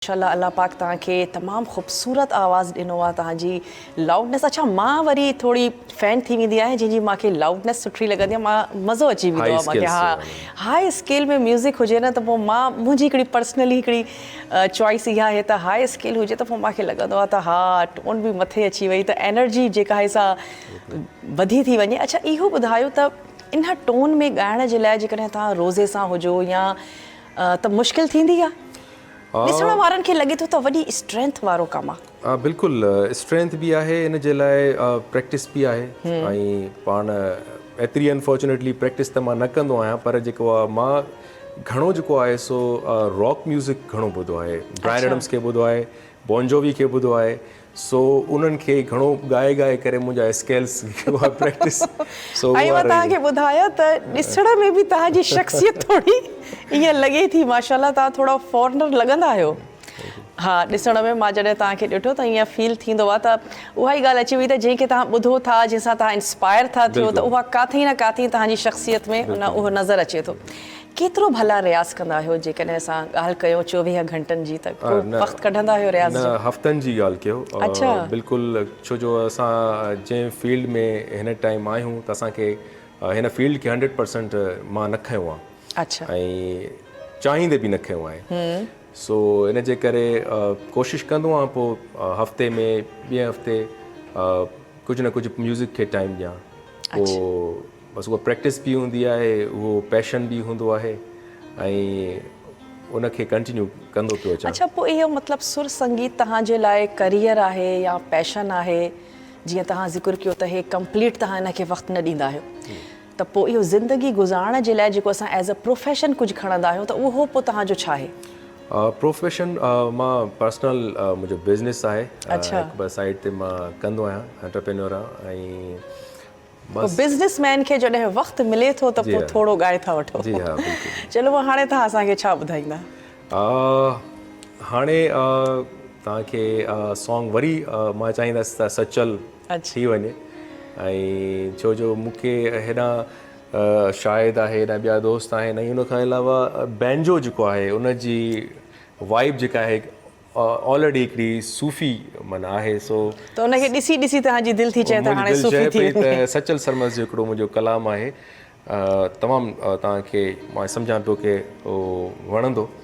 माशाल्लाह अल्लाह पाक तव्हांखे तमामु ख़ूबसूरत आवाज़ ॾिनो आहे तव्हांजी लाउडनेस। अच्छा मां वरी थोरी फैन थी वेंदी आहियां जंहिंजी मूंखे लाउडनेस सुठी लॻंदी आहे, मां मज़ो अची वेंदो आहे मूंखे। हा, हाई स्केल में म्यूज़िक हुजे न त पोइ मुंहिंजी हिकिड़ी पर्सनली हिकिड़ी चॉइस इहा आहे त हाई स्केल हुजे त पोइ मूंखे लॻंदो आहे त हा टोन बि मथे अची वई त एनर्जी जेका आहे सा वधी थी वञे। अच्छा इहो ॿुधायो त इन टोन में ॻाइण जे लाइ जेकॾहिं तव्हां रोज़े सां हुजो या त मुश्किल थींदी आहे? ॾिसण वारनि खे लॻे थो त वॾी स्ट्रेंथ वारो कमु आहे। बिल्कुलु स्ट्रेंथ बि आहे, इन जे लाइ प्रैक्टिस बि आहे। ऐं पाण एतिरी अनफॉर्चुनेटली प्रैक्टिस त मां न कंदो आहियां, पर जेको आहे मां घणो जेको आहे सो रॉक म्यूज़िक घणो ॿुधो आहे। ब्रायन एडम्स खे ॿुधो आहे, बॉन जोवी खे ॿुधो आहे, सो उन्हनि खे घणो ॻाए करे मुंहिंजा स्केल्स प्रैक्टिस सो ऐं मां तव्हांखे ॿुधायां त ॾिसण में बि तव्हांजी शख़्सियत थोरी ईअं लॻे थी, माशाल्लाह तव्हां थोरा फॉरनर लॻंदा आहियो। हा, ॾिसण में मां जॾहिं तव्हांखे ॾिठो त ईअं फील थींदो आहे त उहा ई ॻाल्हि अची वई त जंहिंखे तव्हां ॿुधो था, जंहिंसां तव्हां इंस्पायर था थियो, त उहा काथे न काथे तव्हांजी शख़्सियत में उहो नज़र अचे थो। केतिरो भला रियाज़ कंदा आहियो? जेकॾहिं असां ॻाल्हि कयूं 24 घंटनि जी, त वक़्तु कढंदा आहियो रियाज़ जो? हफ़्तनि जी ॻाल्हि कयो। अच्छा, बिल्कुलु, छो जो असां जंहिं फील्ड में हिन टाइम आहियूं त असांखे हिन फील्ड खे 100% मां न खयो आहे। अच्छा, ऐं चाहींदे बि न खयो आहे। सो इन जे करे कोशिशि कंदो आहियां पोइ हफ़्ते में ॿिए हफ़्ते कुझु न कुझु म्यूज़िक खे टाइम ॾियां। पोइ बसि उहा प्रैक्टिस बि हूंदी आहे, उहो पैशन बि हूंदो आहे ऐं उनखे कंटिन्यू कंदो पियो अचां। अच्छा, पोइ इहो मतिलबु सुर संगीत तव्हांजे लाइ करियर आहे या पैशन आहे? जीअं तव्हां ज़िक्र कयो त हे कंप्लीट तव्हां हिनखे वक़्तु न ॾींदा आहियो, त पोइ इहो ज़िंदगी गुज़ारण जे लाइ जेको असां एज़ अ प्रोफेशन कुझु खणंदा आहियूं त उहो पोइ तव्हांजो छा आहे? प्रोफेशन मां पर्सनल मुंहिंजो बिज़नेस आहे। अच्छा, हिकु ॿ साइड ते मां कंदो आहियां, एंटरप्रेन्योर आहे। ऐं बस बिज़नेसमैन खे जॾहिं वक़्तु मिले थो त पोइ थोरो ॻाए था वठो। जी हा, बिल्कुलु। चलो हाणे तव्हां असांखे छा ॿुधाईंदा? हाणे तव्हांखे सॉन्ग वरी मां चाहींदसि त सचल थी वञे। ऐं छो जो मूंखे हेॾा शायदि आहे, हेॾा ॿिया दोस्त आहिनि, ऐं उनखां अलावा बैंजो जेको आहे उनजी वाइब जेका आहे ऑलरेडी हिकिड़ी सूफ़ी माना आहे। सो त उनखे ॾिसी ॾिसी तव्हांजी दिलि थी चए त हाणे सूफ़ी थी वञे। त सचल सरमस जो हिकिड़ो मुंहिंजो कलाम आहे, तमामु तव्हांखे मां सम्झां पियो की उहो वणंदो।